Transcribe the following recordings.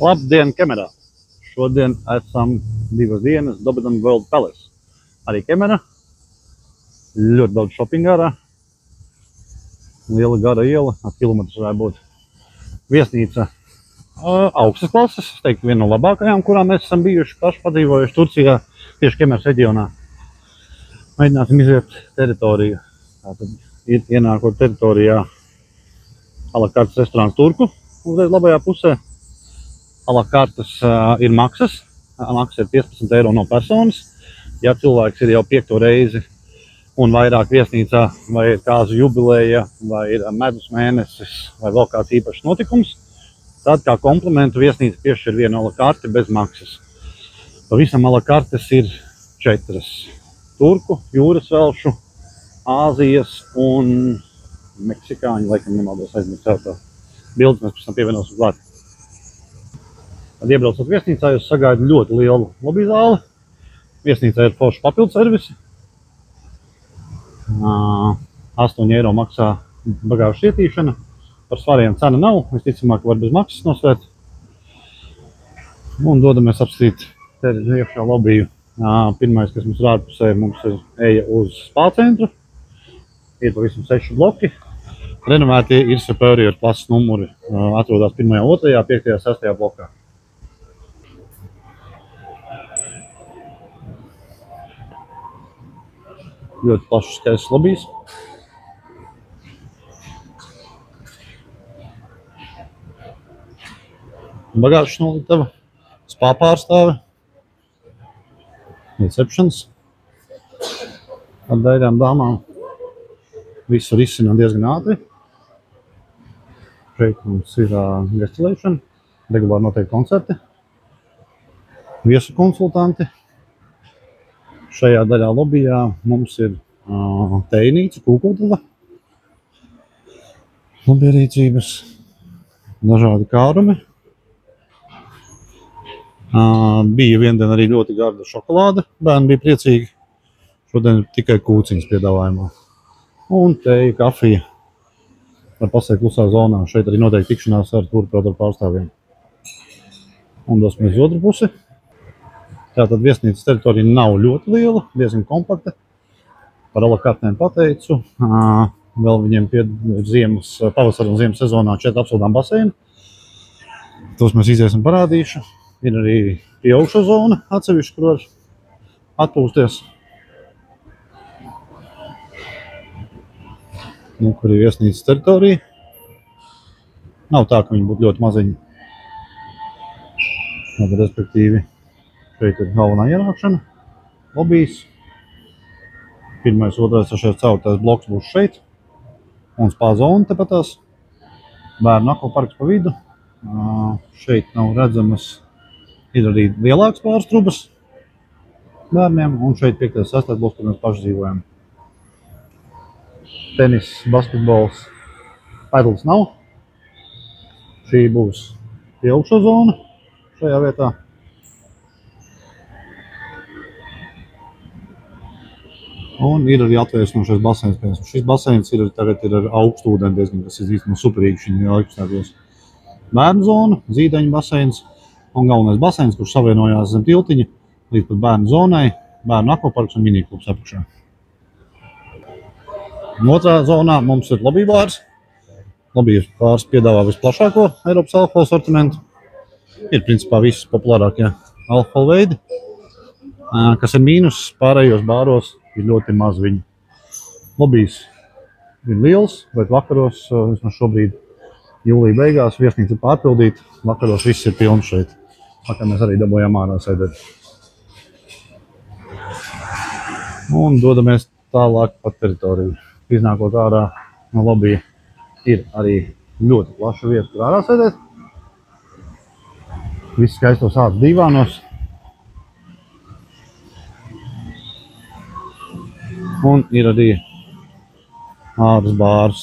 Labdien, Kemerā! Šodien esam 2 dienas Dobedam World Palace. Arī Kemera. Ļoti daudz šopinga ārā. Liela gara iela, ap kilometrs varētu būt. Viesnīca augstas klases, es teiktu, viena no labākajām, kurām mēs esam bijuši paši padzīvojuši Turcijā, tieši Kemeras reģionā. Mēģināsim iziet teritoriju. Tātad ienākot teritorijā a la cartas restorāns Turku, uzreiz labajā pusē. A la cartas ir maksas. Maksa ir 15 eiro no personas. Ja cilvēks ir jau 5. reizi un vairāk viesnīcā, vai ir kāzu jubileja, vai ir medus mēnesis, vai vēl kāds īpašs notikums, tad kā komplementu viesnīca piešķir vienu a la carte bez maksas. Pavisam a la cartes ir 4. Turku, jūras velšu, Āzijas un meksikāņu, laikam nemaldos aizmirst to bildes, mēs pēc tam pievienosim klāt. Tad iebraucot viesnīcā, jūs sagaidat ļoti lielu lobby zāli. Viesnīcā ir forši papildu servisi. 8 eiro maksā bagāžas ietīšana. Par svariem cena nav, visticamāk var bez maksas nosvērt. Un dodamies apskatīt iekšā lobiju. Pirmais, kas mums ir ārpusē, mums ir eja uz spā centru. Ir pavisam 6 bloki. Renovētie ir superior klases numuri. Atrodas 1., 2., 5., 6. blokā. Ļoti plašs skaists lobijs. Bagāžas noliktava, spā pārstāve, receptions. Ar daļām dāmām visu risina diezgan ātri. Šeit mums ir gestilēšana, regulāri notiek koncerti, viesu konsultanti. Šajā daļā lobijā mums ir tējnīca, kūkotava, lobierīcības, dažādi kārumi. Bija viendien arī ļoti garda šokolāde, bērni bija priecīgi. Šodien tikai kūciņas piedāvājumā. Un teja, kafija var pasēt klusā zonā. Šeit arī notiek tikšanās ar turpinātāju pārstāvjiem. Un dosimies uz otru pusi. Tātad viesnīcas teritorija nav ļoti liela, diezgan kompakta. Par a la cartēm pateicu. Vēl viņiem pavasara un ziemas sezonā 4 apsildām baseini. Tos mēs iziesim parādīšu. Ir arī pieaugšo zona atsevišķi, kur var atpūsties. Kur ir viesnīcas teritorija. Nav tā, ka viņi būtu ļoti maziņi. Respektīvi, šeit ir galvenā ienākšana, lobijs. 1., 2., 3., 4. bloks būs šeit. Un spā zona tepatās. Bērnu akvaparks pa vidu. Šeit nav redzamas. Ir arī lielāks pāris trubas bērniem. Un šeit 5. 6. bloks, kur mēs paši dzīvojam. Tenis, basketbols, paddles nav. Šī būs pieaugšo zona šajā vietā. Un ir arī atvēsinošais baseins. Šis baseins tagad ir ar augstu ūdeni diezgan, kas ir īstenībā superīgi šī laikapstākļos. Bērnu zona, zīdaiņu baseins un galvenais baseins, kurš savienojās zem tiltiņa līdz pat bērnu zonai, bērnu akvaparks un miniklubs apakšā. Otrā zonā mums ir lobby bārs. Lobby bārs piedāvā visplašāko Eiropas alkohola sortimentu. Ir principā visi populārākie alkohola veidi, kas ir mīnus pārējos bāros. Ir ļoti maz viņu. Lobijs ir liels, bet vakaros, vismaz šobrīd jūlija beigās, viesnīca ir pārpildīta. Vakaros viss ir pilns šeit. Vakar mēs arī dabojām ārā sēdēt. Un dodamies tālāk pa teritoriju. Iznākot ārā no lobija ir arī ļoti plaša vieta, kur ārā sēdēt. Viss skaistos ādas divānos. Un ir arī āras bārs.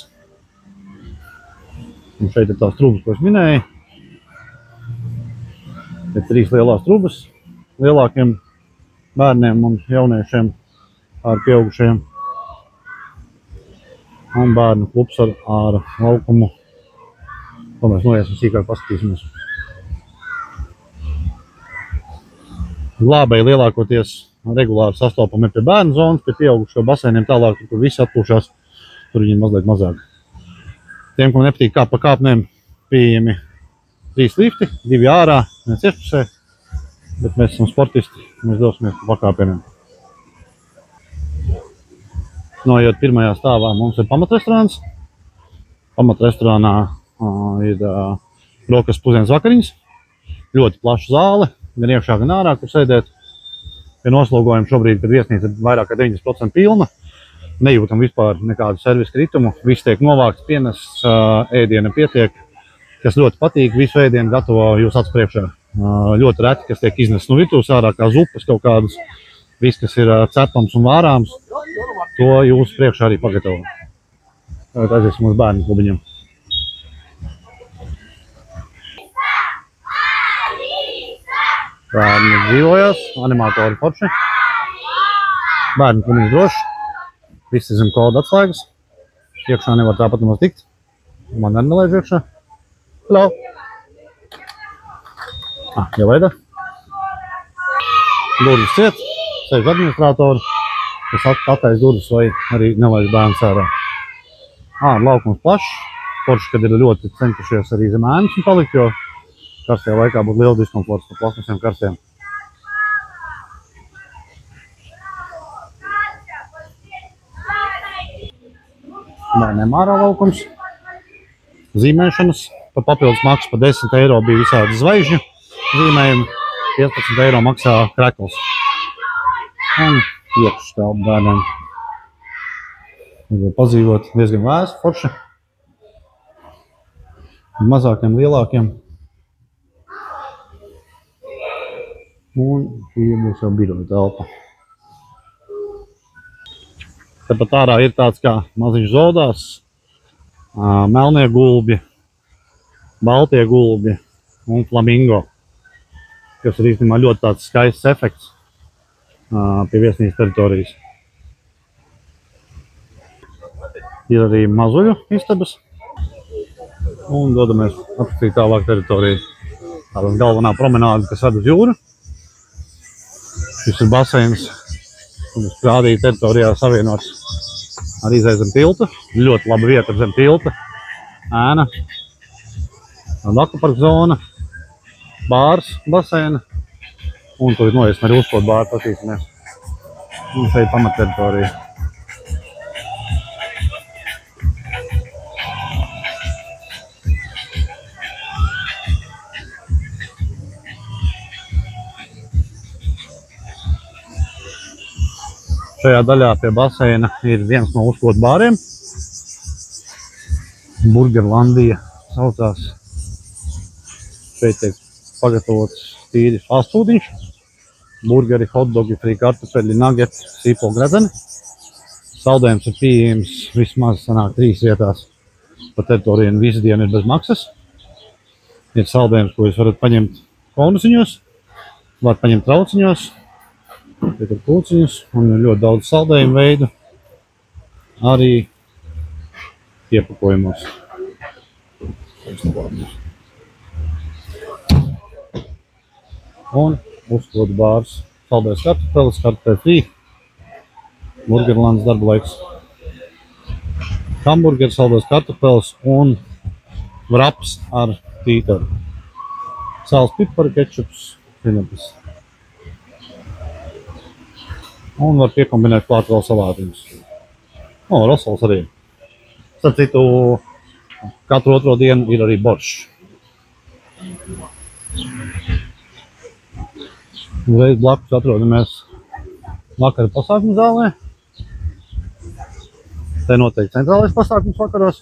Un šeit ir tās trubas, ko es minēju. Ir 3 lielās trubas lielākiem bērniem un jauniešiem ar pieaugušiem. Un bērnu klubs ar laukumu. To mēs noiesim sīkāk paskatīsimies. Glābēji lielākoties regulāri sastopami pie bērnu zonas, pie pieaugušo baseiniem tālāk, kur visi atpūšās, tur viņiem mazliet mazāk. Tiem, kam nepatīk kāpt pa kāpnēm, pieejami 3 lifti, 2 ārā, 1 iekšpusē, bet mēs esam sportisti, mēs dosimies pa pakāpieniem. Noiet pirmajā stāvā mums ir pamatrestorāns. Pamatrestorānā ir rokas pusdienas vakariņas, ļoti plaša zāle, gan iekšā, gan ārā, kur sēdēt. Pie noslogojuma šobrīd, kad viesnīca ir vairāk kā 90% pilna, nejūtam vispār nekādu servisu kritumu, viss tiek novākts, pienests, ēdiena pietiek, kas ļoti patīk, visu ēdienu gatavo jūs acu priekšā. Ļoti reti, kas tiek iznests no virtuves ārā, kā zupas kaut kādas, viss, kas ir cepams un vārāms, to jūs priekšā arī pagatavo. Tagad aiziesim uz bērnu klubiņiem. Bērni dzīvojās, animatori forši. Bērnu klubiņš droši. Visi zem kodu atslēgas. Iekšā nevar tāpat nemaz tikt. Man arī nelaiž iekšā. Hello! Jau veidā. Durvis ciet. Sēž administratori, kas attais durvis vai arī nelaiž bērns ārā. Laukums plašs. Forši, kad ir ļoti centušies arī zem ēnas un palikt, jo karstajā laikā būtu liela diskomforts par plasmasiem karstiem. Bērniem ārā laukums. Zīmēšanas. Pa papildus maksu pa 10 eiro bija visādi zvaigžņu zīmējumi. 15 eiro maksā krekls. Un iekšstāv bērniem. Pazīvot diezgan vēsu, forši. Mazākiem, lielākiem. Un šī būs jau biroja telpa. Tepat ārā ir tāds kā maziņš zodās, melnie gulbi, baltie gulbi un flamingo, kas ir īstenībā ļoti tāds skaists efekts pie viesnīcas teritorijas. Ir arī mazuļu istabas un dodamies apskatīt tālāk teritoriju. Tāda galvenā promenāde, kas ved uz jūru. Šis ir baseins, un uz krādīja teritorijā savienots ar izēju zem tilta. Ļoti laba vieta zem tilta. Ēna, akvaparka zona, bārs, baseina. Un tur ir noiesim arī uzkot bāru, patīsimies. Un šeit pamat teritorija. Šajā daļā pie baseina ir viens no uzkot bāriem. Burgerlandija saucās. Šeit tiek pagatavots tīri fast foodiņš. Burgeri, hotdogi, frī kartupeļi, nugeti, sīpoli, gredzeni. Saldējums ir pieejams vismaz sanāk 3 vietās. Pa teritoriju visu dienu ir bez maksas. Ir saldējums, ko jūs varat paņemt konusiņos, varat paņemt trauciņos, ir kūciņus un ir ļoti daudz saldējumu veidu. Arī iepakojumos. Un uzkot bārs, saldējs kartupelis, kartupeļu frī, Burgerlandes darba laiks. Hamburgeri, saldējs kartupelis un vraps ar tītaru. Sāls, pipari, kečups, pinapis. Un var piekombinēt klāt vēl salātiņus. Rosals arī. Starp citu, katru otro dienu ir arī boršs. Uzreiz blakus atrodamies vakara pasākumu zālē. Te noteikti centrālais pasākums vakaros.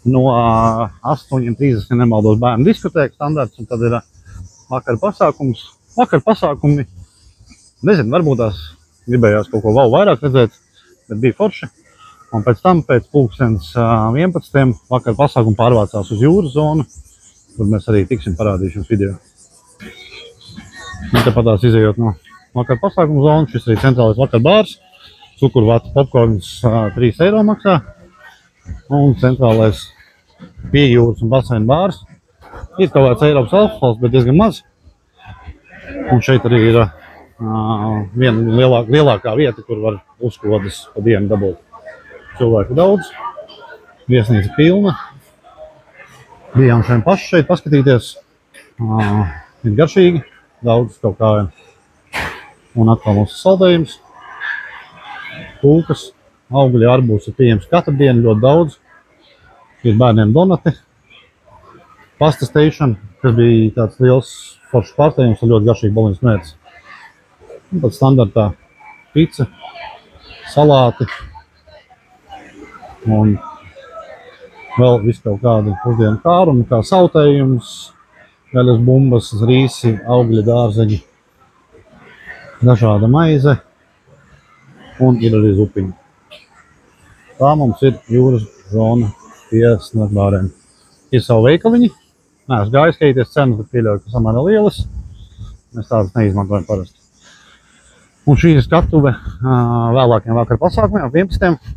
No 8:30 nemaldos bērnu diskotēka standarts, un tad ir vakara pasākums. Vakara pasākumi, nezinu, varbūt tās gribējās kaut ko vēl vairāk redzēt, bet bija forši. Un pēc tam, pēc 11:00 vakara pasākumu pārvācās uz jūras zonu, kur mēs arī tiksim parādījuši jums video. Un tepat tās izējot no vakara pasākumu zonas, šis arī centrālais vakar bārs, cukurvāta popkorns 3 eiro maksā, un centrālais pie jūras un baseina bārs Ir kaut kāds Eiropas alkohols, bet diezgan maz. Un šeit arī ir viena lielākā vieta, kur var uzkodas pa dienu dabūt. Cilvēku daudz, viesnīca pilna. Bijām šeit paši šeit paskatīties. Ir garšīgi, daudz kaut kā. Un atkal mūsu saldējums. Kūkas, augļi, arbūs ir pieejams katru dienu, ļoti daudz. Ir bērniem donati. Pasta station, kas bija tāds liels foršs pārsteigums ar ļoti garšīgu boliņas mērci. Un tad standartā pica, salāti un vēl visu kaut kādu pusdienu kārumu, kā sautējums, gaļas bumbas, rīsi, augļi, dārzeņi, dažāda maize un ir arī zupiņi. Tā mums ir jūras zona pie snagbāriem. Ir savu veikaliņi. Nē, es gāju skatīties cenas, bet pieļauju, ka samērā lielas. Mēs tādas neizmantojam parasti. Un šī ir skatuve vēlākiem vakar pasākumiem, 11.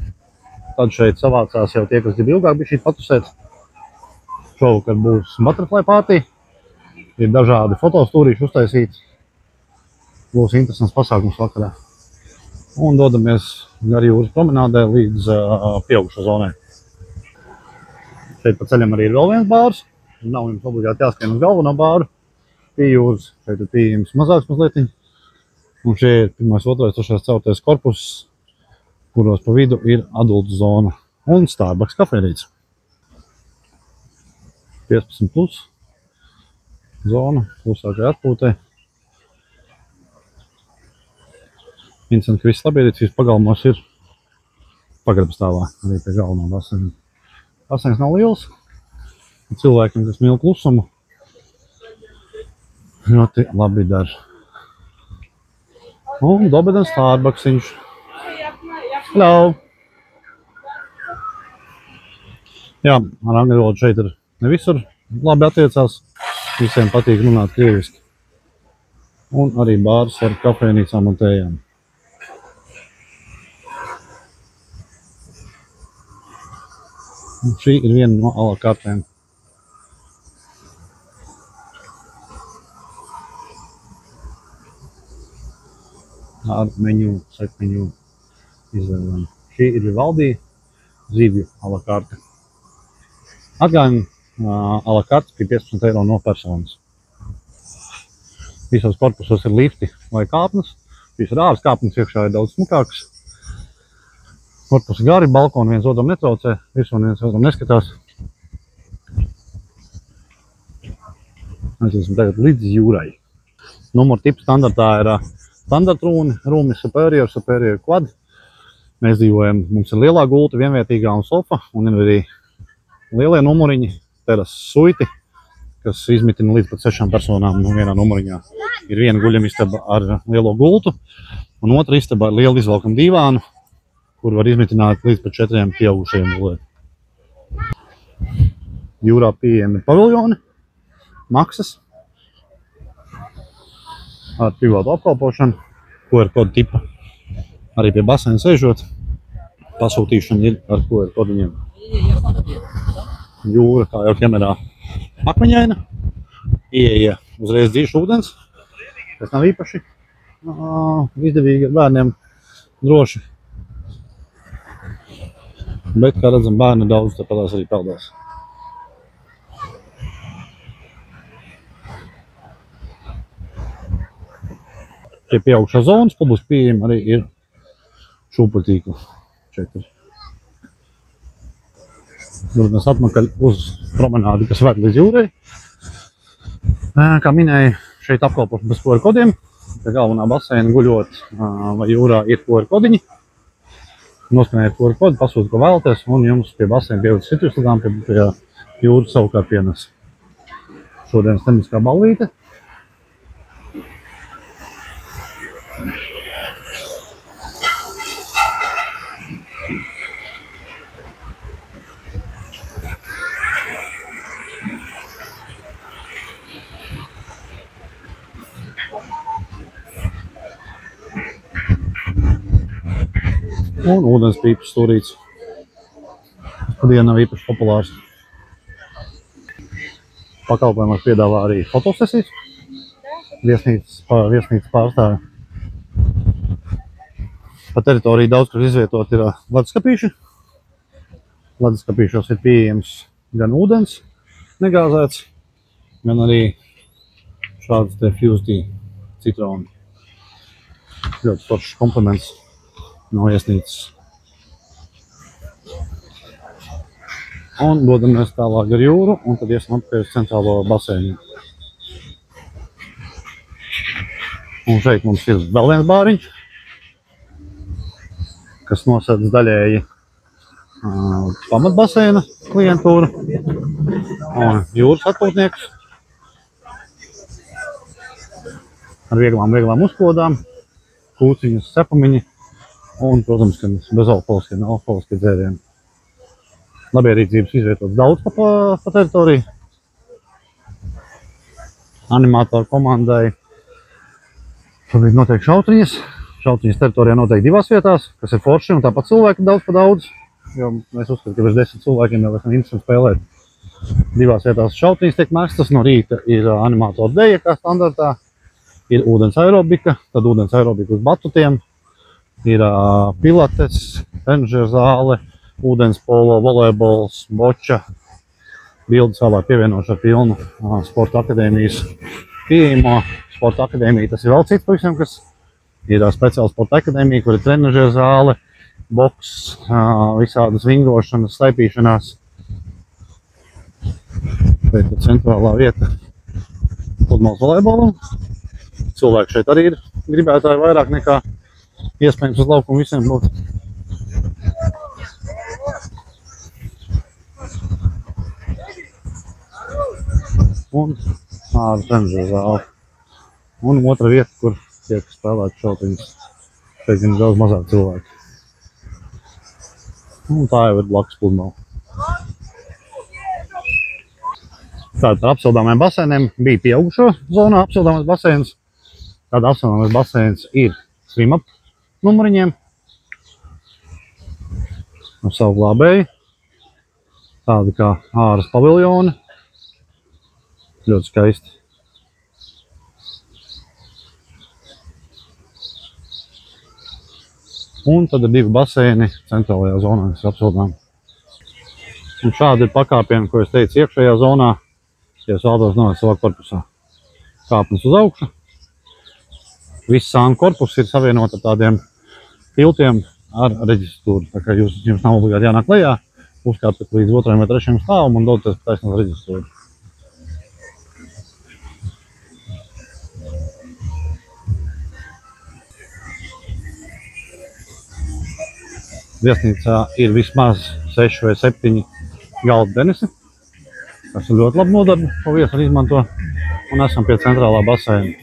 Tad šeit savācās jau tie, kas grib ilgāk bišķīt patusēt. Šovakar būs butterfly party. Ir dažādi fotostūrīši uztaisīti. Būs interesants pasākums vakarā. Un dodamies gar jūras promenādē līdz pieaugušo zonai. Šeit pa ceļam arī ir vēl viens bārs. Nav jums obligāti jāskrien uz galveno bāru. Pie jūras šeit ir pieejams mazāks mazlietiņ. Un šie ir 1., 2., 3. 4. korpus, kuros pa vidu ir adultu zona un Starbucks kafejnīca. 15+ zona, klusākai atpūtē. Interesanti, ka viss labiedīcības pagalmos ir pagrabstāvā, arī pie galvenā baseina. Baseins nav liels. Cilvēkiem, kas mīl klusumu, ļoti labi dar. Un Dobedens Starbucksiņš. Hello! Jā, ar angļu valodu šeit ir ne visur labi attiecās. Visiem patīk runāt krieviski. Un arī bārs ar kafejnīcām un tējām. Un šī ir viena no a la kartēm. Ar menu, setmenu izvēlēm. Šī ir Vivaldī zivju a la karte. Atgājumi a la karte pie 15 eiro no personas. Visos korpusos ir lifti vai kāpnes. Šīs ir āras kāpnes, iekšā ir daudz smukākas. Korpusi gari, balkoni viens otram netraucē, visu un viens otram neskatās. Mēs esam tagad līdz jūrai. Numur tips standartā ir standart rūmi superior, superior quad. Mēs dzīvojam, mums ir lielā gulta, vienvietīgā un sofa, un ir arī lielie numuriņi, teras suiti, kas izmitina līdz pat 6 personām vienā numuriņā. Ir viena guļamistaba ar lielo gultu, un otra istaba ar lielu izvalkamu divānu, kur var izmitināt līdz pat 4 pieaugušajiem gulēt. Jūrā pieejami paviljoni, maksas, ar privātu apkalpošanu, QR kodu tipa. Arī pie baseina sēžot, pasūtīšana ir ar QR kodiņiem. Jūra, kā jau kamerā, akmeņaina, ieeja uzreiz dzīves ūdens, kas nav īpaši izdevīgi ar bērniem droši. Bet, kā redzam, bērni daudz tāpēc arī peldās. Pie pieaugušā zonas, ko būs pieejama arī ir šūpuļtīkla 4. Mēs atmakaļ uz promenādi, kas ved līdz jūrai. Kā minēju, šeit apkalpošana bez QR kodiem. Pie galvenā baseina guļot vai jūrā ir QR kodiņi. Noskanējiet QR kodu, pasūtiet, ko vēlaties, un jums pie baseina pievienotas citus lidām, pie jūras savukārt pienes. Šodienas tematiskā ballīte. Un ūdens pīpes stūrīts. Šodien nav īpaši populārs. pakalpojumos piedāvā arī fotosesijas. Viesnīcas pārstāvi. Pa teritoriju daudz, kur izvietot ir leduskapīši. Leduskapīšos ir pieejams gan ūdens negāzēts, gan arī šāds te Fuse Tea citroni. Ļoti foršs kompliments no viesnīcas. Un dodamies tālāk ar jūru, un tad iesim apkārt uz centrālo baseinu. Un šeit mums ir vēl viens bāriņš, kas nosedz daļēji pamatbaseina klientūru un jūras atpūtniekus ar vieglām uzkodām, kūciņas, cepumiņi un, protams, ka bezalkoholiskie dzērieni. Labierīdzības izvietots daudz pa teritoriju. Animātoru komandai šobrīd notiek šautriņas. Šautriņas teritorijā notiek 2 vietās, kas ir forši, un tāpat cilvēki daudz pa daudz. Jo mēs uzskatām, ka bez 10 cilvēkiem jau esam interesanti spēlēt. 2 vietās šautriņas tiek mestas. No rīta ir animātoru deja, kā standartā. Ir ūdens aerobika, tad ūdens aerobika uz batutiem. Ir pilates, trenažera zāle, ūdens polo, volejbols, boča, bildes vēlāk pievienošu ar pilnu sporta akadēmijas pieejamo. Sporta akadēmija tas ir vēl cits pavisam, kas ir speciāla sporta akadēmija, kur ir trenažera zāle, boks, visādas vingrošanas, staipīšanās. Šeit ir centrālā vieta pludmales volejbolam. Cilvēki šeit arī ir gribētāji vairāk nekā iespējams uz laukumu visiem būt. Un ārā trenažera zāle. Un otra vieta, kur tiek spēlēt šautriņas. Šeit ir daudz mazāk cilvēku. Un tā jau ir blakus pludmale. Tātad ar apsildāmajiem baseiniem bija pieaugušo zonā apsildāmais baseins. Tāda apsildāmais baseins ir swim-up numuriņiem. Ar savu glābēju. Tādi kā āras paviljoni. Ļoti skaisti. Un tad ir 2 baseini centrālajā zonā, kas ir apsildām. Un šādi ir pakāpieni, ko es teicu iekšējā zonā, ja es vēlos nolikt savā korpusā. Kāpnes uz augšu. Viss sānu korpus ir savienot ar tādiem tiltiem ar reģistratūru. Tā kā jums nav obligāti jānāk lejā, uzkāpjat līdz 2. vai 3. stāvam un dodaties taisnās reģistratūru. Viesnīcā ir vismaz 6 vai 7 galda tenisi, kas ir ļoti labi nodarbi, ko viesi arī izmanto, un esam pie centrālā baseina.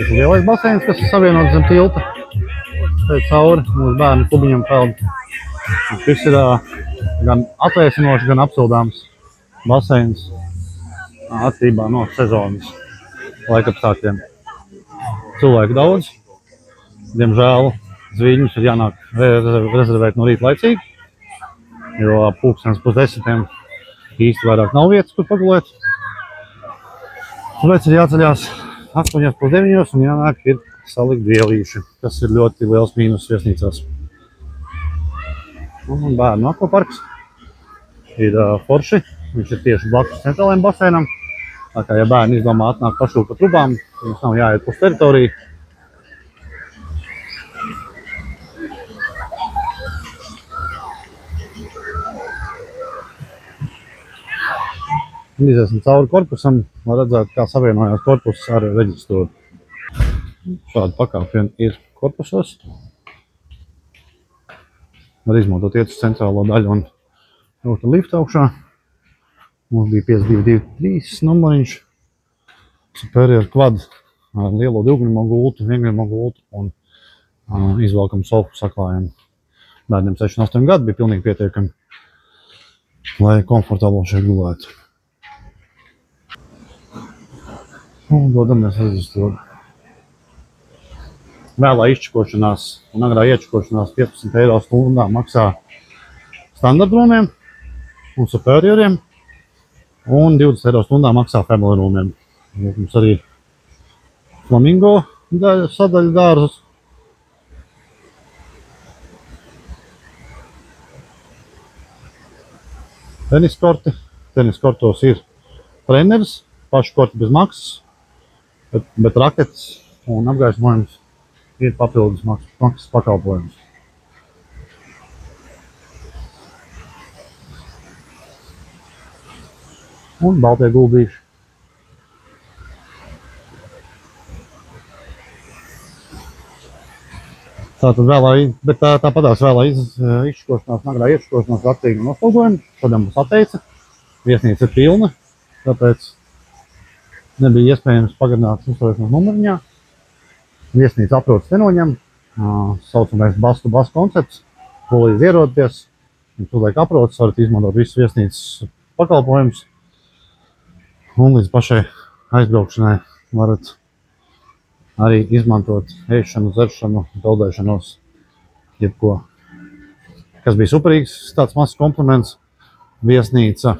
Tas ir lielais baseins, kas ir savienots zem tilta. Šeit cauri mūsu bērnu klubiņam peld. Šis ir gan atvēsinošs, gan apsildāms baseins attīstībā no sezonas laikapstākļiem. Cilvēku daudz. Diemžēl zvīņus ir jānāk rezervēt no rīta laicīgi, jo pulkstens pus 10 īsti vairāk nav vietas, kur pagulēt. Tāpēc ir jāceļās 8:09 un jānāk ir salikt vielīši, kas ir ļoti liels mīnus viesnīcās. Un bērnu akvaparks ir forši, viņš ir tieši blakus centrālajiem baseinam. Tā kā, ja bērni izdomā atnāk pašu pa trubām, jums nav jāiet pus teritoriju. Iziesim cauri korpusam, lai redzētu, kā savienojās korpus ar reģistratūru. Šādi pakāpieni ir korpusos. Var izmantot iet uz centrālo daļu un braukt ar liftu augšā. Mums bija 5223 numuriņš. Superior quad ar lielo divguļamo gultu, vienguļamo gultu un izvelkam sofu saklājumu. Bērniem 6 un 8 gadi bija pilnīgi pietiekami, lai komfortabli šeit gulētu. Un dodamies uz to. Vēlā izčakošanās un agrā iečakošanās 15 eiro stundā maksā standartrūmiem un superioriem, un 20 eiro stundā maksā family rūmiem. Mums arī flamingo sadaļa dārzus. Teniskorti. Teniskortos ir treneris, paši korti bez maksas, bet raketes un apgaismojums ir papildus maksas pakalpojums. Un baltie guldīši. Tātad tāpatās vēlā izšķikošanās, agrā iešķikošanās attiecīgi noslogojumu. Šodien mums atteica. Viesnīca ir pilna, tāpēc nebija iespējams pagarināt uzturēšanos numuriņā. Viesnīca aprodas te noņem, saucamais bastu koncepts, ko līdz ierodaties. Tūlēk aprodas, varat izmantot visus viesnīcas pakalpojumus. Un līdz pašai aizbraukšanai varat arī izmantot ēšanu, dzeršanu, peldēšanos, jebko. Kas bija superīgs, tāds mazs kompliments. Viesnīca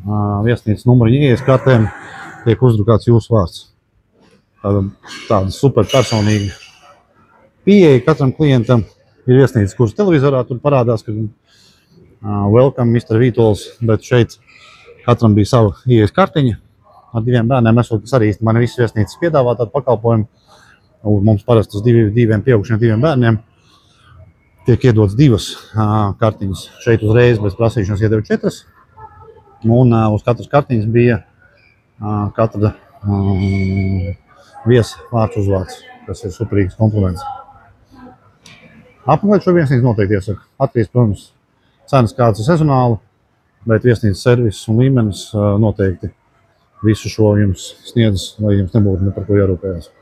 numuriņa ieejas kartēm tiek uzdrukāts jūsu vārds. Tāda super personīga pieeja katram klientam. Ir viesnīca, kuras televizorā tur parādās, ka welcome Mr. Vītols, bet šeit katram bija sava ieejas kartiņa. Ar 2 bērniem esot, kas arī īstenībā ne visas viesnīcas piedāvā tādu pakalpojumu. Mums parasti uz 2 pieaugušiem 2 bērniem tiek iedots 2 kartiņas. Šeit uzreiz bez prasīšanas iedeva 4. Un uz katras kartiņas bija katra viesa vārds uzvārds, kas ir superīgs kompliments. Apmeklēt šo viesnīcu noteikti iesaku. Atkrīst, protams, cenas kāds ir sezonāli, bet viesnīcas servis un līmenis noteikti visu šo jums sniedz, lai jums nebūtu ne par ko jārūpējās.